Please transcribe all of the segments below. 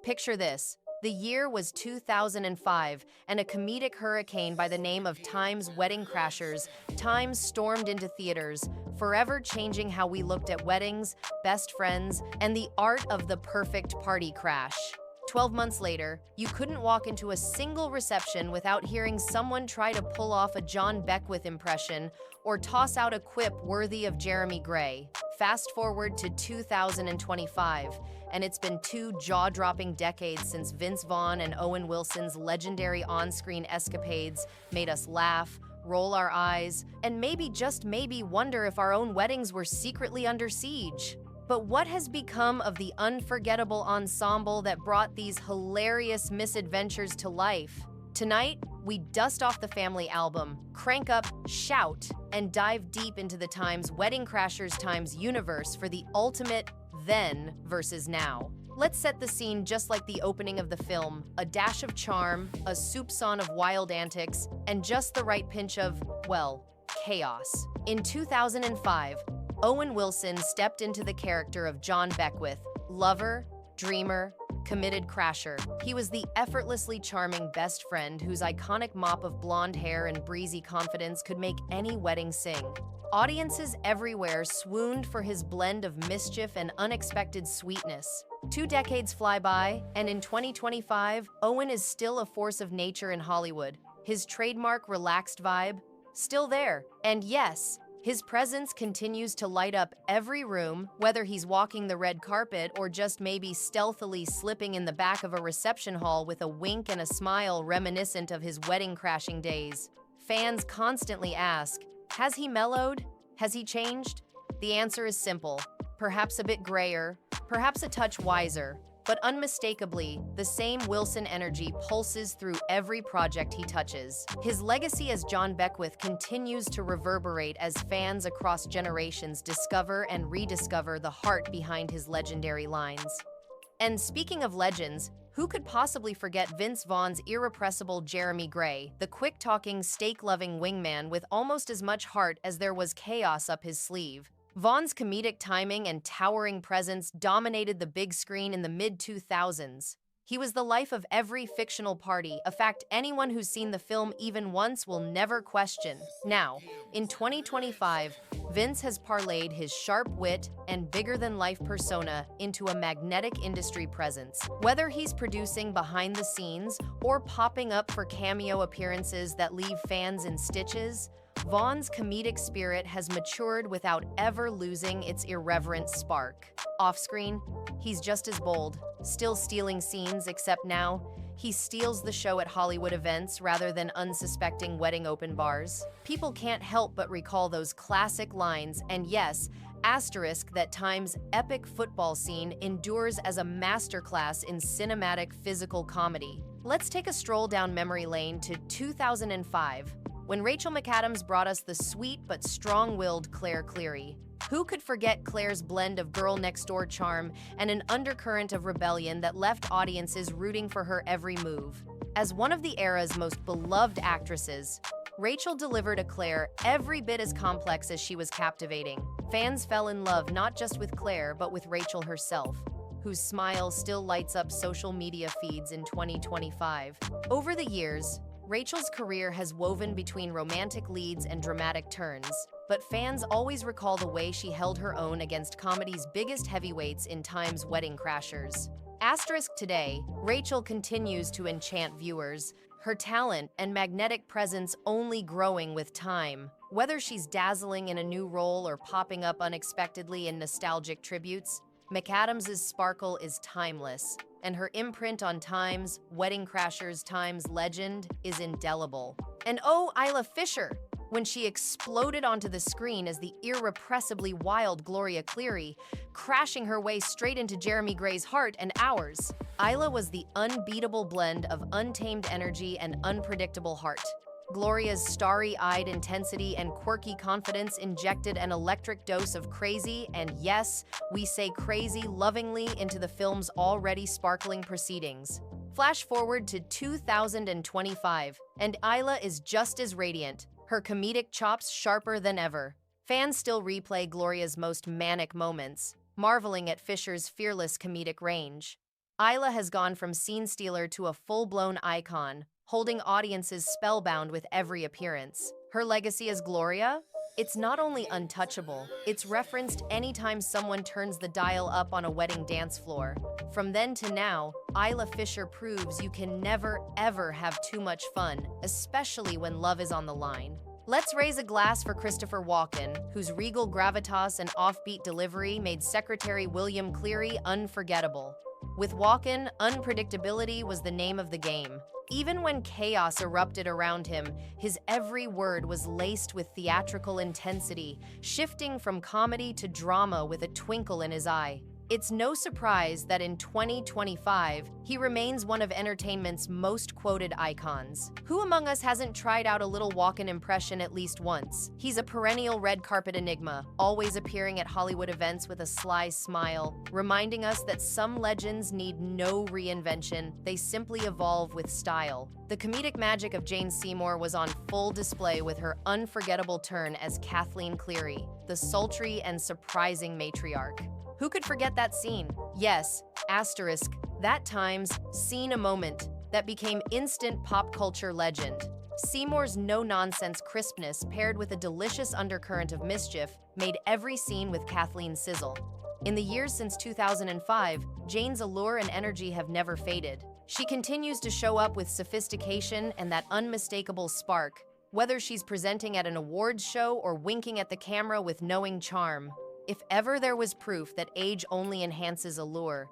Picture this. The year was 2005, and a comedic hurricane by the name of Time's Wedding Crashers, Times stormed into theaters, forever changing how we looked at weddings, best friends, and the art of the perfect party crash. 12 months later, you couldn't walk into a single reception without hearing someone try to pull off a John Beckwith impression or toss out a quip worthy of Jeremy Gray. Fast forward to 2025, and it's been two jaw-dropping decades since Vince Vaughn and Owen Wilson's legendary on-screen escapades made us laugh, roll our eyes, and maybe, just maybe, wonder if our own weddings were secretly under siege. But what has become of the unforgettable ensemble that brought these hilarious misadventures to life? Tonight, we dust off the family album, crank up, shout, and dive deep into the Times Wedding Crashers Times universe for the ultimate then versus now. Let's set the scene just like the opening of the film, a dash of charm, a soupçon of wild antics, and just the right pinch of, well, chaos. In 2005, Owen Wilson stepped into the character of John Beckwith, lover, dreamer, committed crasher. He was the effortlessly charming best friend whose iconic mop of blonde hair and breezy confidence could make any wedding sing. Audiences everywhere swooned for his blend of mischief and unexpected sweetness. 2 decades fly by, and in 2025, Owen is still a force of nature in Hollywood. His trademark relaxed vibe, still there. And yes, his presence continues to light up every room, whether he's walking the red carpet or just maybe stealthily slipping in the back of a reception hall with a wink and a smile reminiscent of his wedding crashing days. Fans constantly ask, has he mellowed? Has he changed? The answer is simple. Perhaps a bit grayer, perhaps a touch wiser, but unmistakably, the same Wilson energy pulses through every project he touches. His legacy as John Beckwith continues to reverberate as fans across generations discover and rediscover the heart behind his legendary lines. And speaking of legends, who could possibly forget Vince Vaughn's irrepressible Jeremy Gray, the quick-talking, steak-loving wingman with almost as much heart as there was chaos up his sleeve? Vaughn's comedic timing and towering presence dominated the big screen in the mid-2000s. He was the life of every fictional party, a fact anyone who's seen the film even once will never question. Now, in 2025, Vince has parlayed his sharp wit and bigger-than-life persona into a magnetic industry presence. Whether he's producing behind the scenes or popping up for cameo appearances that leave fans in stitches, Vaughn's comedic spirit has matured without ever losing its irreverent spark. Off-screen, he's just as bold, still stealing scenes, except now, he steals the show at Hollywood events rather than unsuspecting wedding open bars. People can't help but recall those classic lines, and yes, asterisk that Time's epic football scene endures as a masterclass in cinematic physical comedy. Let's take a stroll down memory lane to 2005. When Rachel McAdams brought us the sweet but strong-willed Claire Cleary. Who could forget Claire's blend of girl-next-door charm and an undercurrent of rebellion that left audiences rooting for her every move? As one of the era's most beloved actresses, Rachel delivered a Claire every bit as complex as she was captivating. Fans fell in love not just with Claire, but with Rachel herself, whose smile still lights up social media feeds in 2025. Over the years, Rachel's career has woven between romantic leads and dramatic turns, but fans always recall the way she held her own against comedy's biggest heavyweights in Time's Wedding Crashers. Asterisk today, Rachel continues to enchant viewers, her talent and magnetic presence only growing with time. Whether she's dazzling in a new role or popping up unexpectedly in nostalgic tributes, McAdams' sparkle is timeless, and her imprint on Time's Wedding Crashers Time's legend is indelible. And oh, Isla Fisher, when she exploded onto the screen as the irrepressibly wild Gloria Cleary, crashing her way straight into Jeremy Gray's heart and ours. Isla was the unbeatable blend of untamed energy and unpredictable heart. Gloria's starry-eyed intensity and quirky confidence injected an electric dose of crazy, and yes, we say crazy lovingly, into the film's already sparkling proceedings. Flash forward to 2025, and Isla is just as radiant, her comedic chops sharper than ever. Fans still replay Gloria's most manic moments, marveling at Fisher's fearless comedic range. Isla has gone from scene stealer to a full-blown icon, holding audiences spellbound with every appearance. Her legacy as Gloria? It's not only untouchable, it's referenced anytime someone turns the dial up on a wedding dance floor. From then to now, Isla Fisher proves you can never, ever have too much fun, especially when love is on the line. Let's raise a glass for Christopher Walken, whose regal gravitas and offbeat delivery made Secretary William Cleary unforgettable. With Walken, unpredictability was the name of the game. Even when chaos erupted around him, his every word was laced with theatrical intensity, shifting from comedy to drama with a twinkle in his eye. It's no surprise that in 2025, he remains one of entertainment's most quoted icons. Who among us hasn't tried out a little Walken impression at least once? He's a perennial red carpet enigma, always appearing at Hollywood events with a sly smile, reminding us that some legends need no reinvention, they simply evolve with style. The comedic magic of Jane Seymour was on full display with her unforgettable turn as Kathleen Cleary, the sultry and surprising matriarch. Who could forget that scene? Yes, asterisk, that times, seen a moment that became instant pop culture legend. Seymour's no-nonsense crispness paired with a delicious undercurrent of mischief made every scene with Kathleen sizzle. In the years since 2005, Jane's allure and energy have never faded. She continues to show up with sophistication and that unmistakable spark, whether she's presenting at an awards show or winking at the camera with knowing charm. If ever there was proof that age only enhances allure,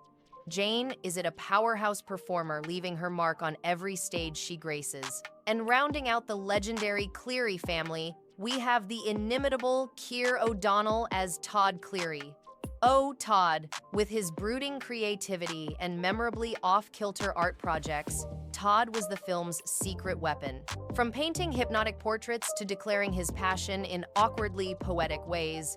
Jane is a powerhouse performer leaving her mark on every stage she graces. And rounding out the legendary Cleary family, we have the inimitable Keir O'Donnell as Todd Cleary. Oh, Todd, with his brooding creativity and memorably off-kilter art projects, Todd was the film's secret weapon. From painting hypnotic portraits to declaring his passion in awkwardly poetic ways,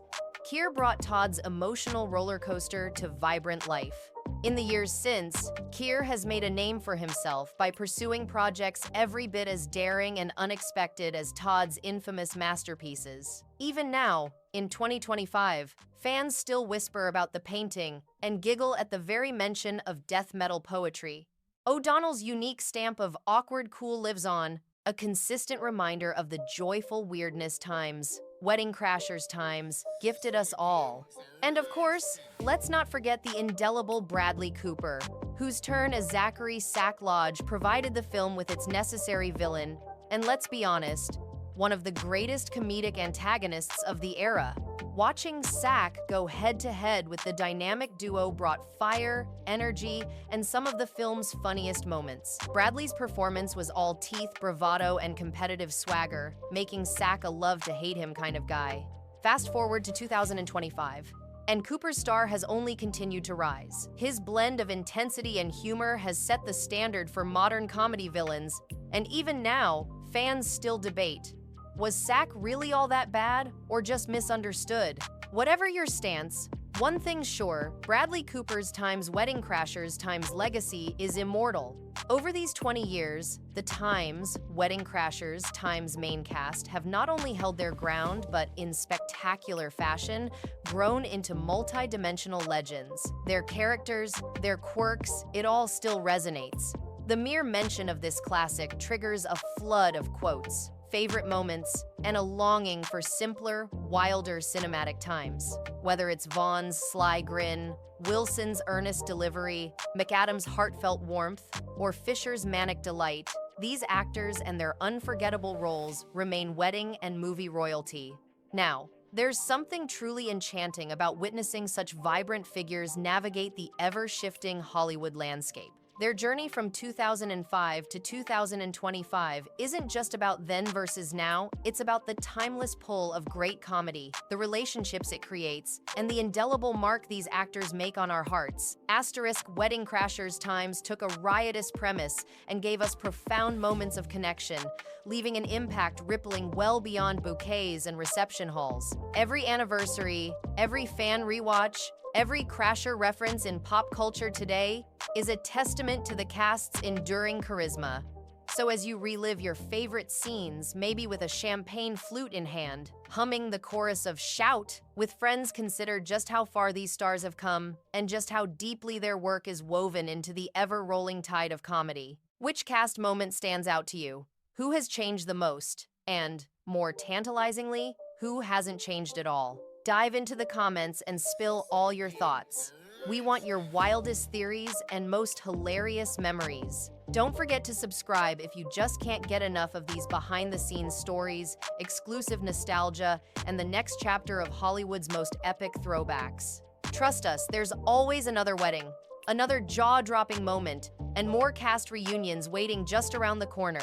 Keir brought Todd's emotional roller coaster to vibrant life. In the years since, Keir has made a name for himself by pursuing projects every bit as daring and unexpected as Todd's infamous masterpieces. Even now, in 2025, fans still whisper about the painting and giggle at the very mention of death metal poetry. O'Donnell's unique stamp of awkward cool lives on, a consistent reminder of the joyful weirdness times, Wedding Crashers times, gifted us all. And of course, let's not forget the indelible Bradley Cooper, whose turn as Zachary Sack Lodge provided the film with its necessary villain, and let's be honest, one of the greatest comedic antagonists of the era. Watching Sack go head-to-head with the dynamic duo brought fire, energy, and some of the film's funniest moments. Bradley's performance was all teeth, bravado, and competitive swagger, making Sack a love-to-hate-him kind of guy. Fast forward to 2025, and Cooper's star has only continued to rise. His blend of intensity and humor has set the standard for modern comedy villains, and even now, fans still debate. Was Sack really all that bad, or just misunderstood? Whatever your stance, one thing's sure, Bradley Cooper's times Wedding Crashers times legacy is immortal. Over these 20 years, the Times, Wedding Crashers times main cast have not only held their ground, but in spectacular fashion, grown into multi-dimensional legends. Their characters, their quirks, it all still resonates. The mere mention of this classic triggers a flood of quotes, favorite moments, and a longing for simpler, wilder cinematic times. Whether it's Vaughn's sly grin, Wilson's earnest delivery, McAdams' heartfelt warmth, or Fisher's manic delight, these actors and their unforgettable roles remain wedding and movie royalty. Now, there's something truly enchanting about witnessing such vibrant figures navigate the ever-shifting Hollywood landscape. Their journey from 2005 to 2025 isn't just about then versus now, it's about the timeless pull of great comedy, the relationships it creates, and the indelible mark these actors make on our hearts. Asterisk Wedding Crashers times took a riotous premise and gave us profound moments of connection, leaving an impact rippling well beyond bouquets and reception halls. Every anniversary, every fan rewatch, every Crasher reference in pop culture today is a testament to the cast's enduring charisma. So as you relive your favorite scenes, maybe with a champagne flute in hand, humming the chorus of Shout, with friends, consider just how far these stars have come and just how deeply their work is woven into the ever-rolling tide of comedy. Which cast moment stands out to you? Who has changed the most? And, more tantalizingly, who hasn't changed at all? Dive into the comments and spill all your thoughts. We want your wildest theories and most hilarious memories. Don't forget to subscribe if you just can't get enough of these behind-the-scenes stories, exclusive nostalgia, and the next chapter of Hollywood's most epic throwbacks. Trust us, there's always another wedding, another jaw-dropping moment, and more cast reunions waiting just around the corner.